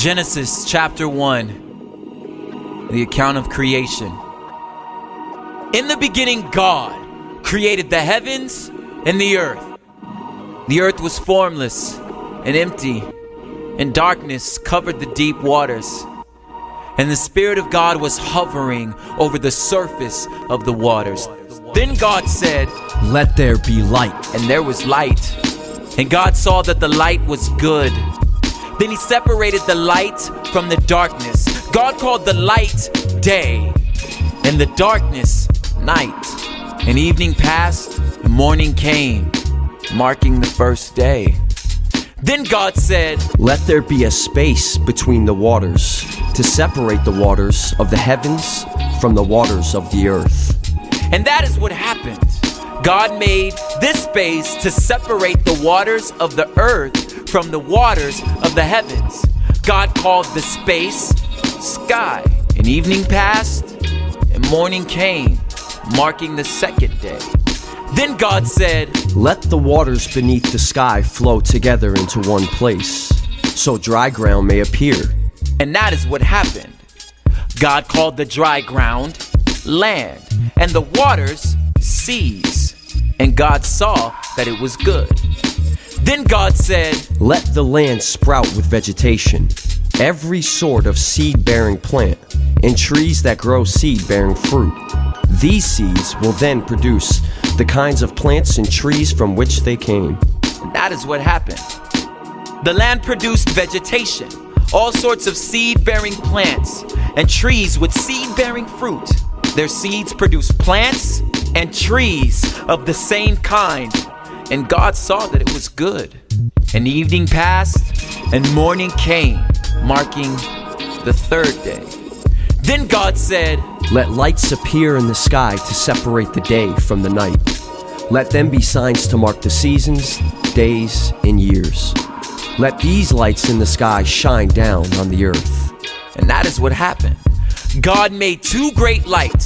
Genesis chapter 1, the account of creation. In the beginning, God created the heavens and the earth. The earth was formless and empty, and darkness covered the deep waters. And the Spirit of God was hovering over the surface of the waters. Then God said, "Let there be light." And there was light. And God saw that the light was good. Then he separated the light from the darkness. God called the light day, and the darkness night. And evening passed, and morning came, marking the first day. Then God said, "Let there be a space between the waters, to separate the waters of the heavens from the waters of the earth." And that is what happened. God made this space to separate the waters of the earth from the waters of the heavens. God called the space sky. And evening passed, and morning came, marking the second day. Then God said, "Let the waters beneath the sky flow together into one place, so dry ground may appear." And that is what happened. God called the dry ground land, and the waters seas. And God saw that it was good. Then God said, "Let the land sprout with vegetation, every sort of seed-bearing plant, and trees that grow seed-bearing fruit. These seeds will then produce the kinds of plants and trees from which they came." And that is what happened. The land produced vegetation, all sorts of seed-bearing plants, and trees with seed-bearing fruit. Their seeds produced plants and trees of the same kind. And God saw that it was good. And evening passed, and morning came, marking the third day. Then God said, "Let lights appear in the sky to separate the day from the night. Let them be signs to mark the seasons, days, and years. Let these lights in the sky shine down on the earth." And that is what happened. God made two great lights,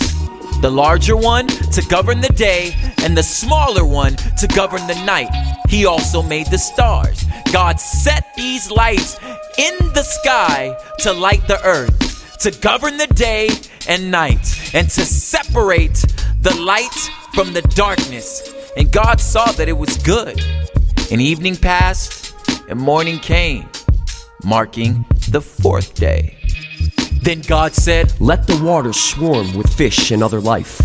the larger one to govern the day, and the smaller one to govern the night. He also made the stars. God set these lights in the sky to light the earth, to govern the day and night, and to separate the light from the darkness. And God saw that it was good. And evening passed, and morning came, marking the fourth day. Then God said, "Let the waters swarm with fish and other life.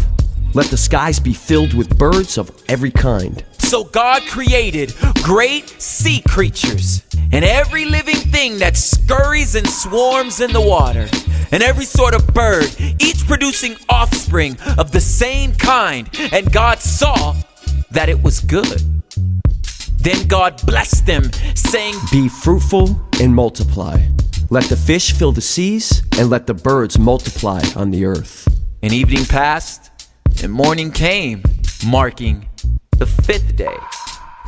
Let the skies be filled with birds of every kind." So God created great sea creatures, and every living thing that scurries and swarms in the water, and every sort of bird, each producing offspring of the same kind. And God saw that it was good. Then God blessed them, saying, "Be fruitful and multiply. Let the fish fill the seas, and let the birds multiply on the earth." And evening passed, and morning came, marking the fifth day.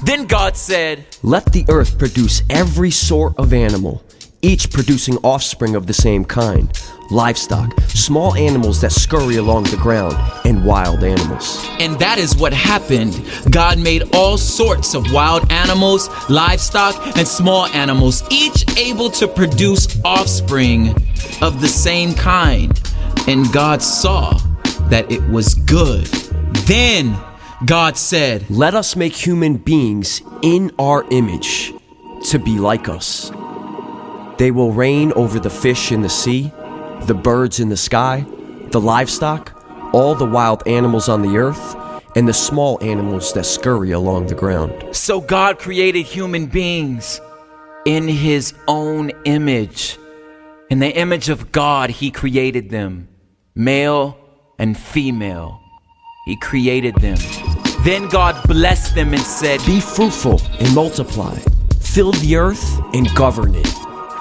Then God said, "Let the earth produce every sort of animal, each producing offspring of the same kind, livestock, small animals that scurry along the ground, and wild animals." And that is what happened. God made all sorts of wild animals, livestock, and small animals, each able to produce offspring of the same kind. And God saw that it was good. Then God said, "Let us make human beings in our image, to be like us. They will reign over the fish in the sea, the birds in the sky, the livestock, all the wild animals on the earth, and the small animals that scurry along the ground." So God created human beings in his own image. In the image of God, he created them. Male and female, he created them. Then God blessed them and said, "Be fruitful and multiply. Fill the earth and govern it.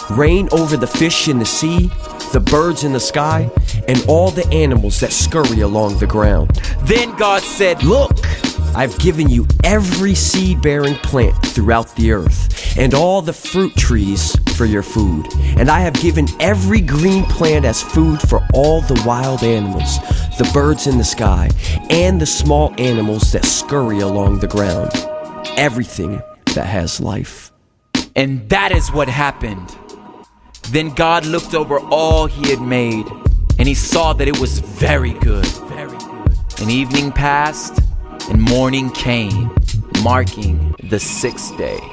Reign over the fish in the sea, the birds in the sky, and all the animals that scurry along the ground." Then God said, "Look, I've given you every seed-bearing plant throughout the earth, and all the fruit trees for your food. And I have given every green plant as food for all the wild animals, the birds in the sky, and the small animals that scurry along the ground. Everything that has life." And that is what happened. Then God looked over all he had made, and he saw that it was very good. And evening passed, and morning came, marking the sixth day.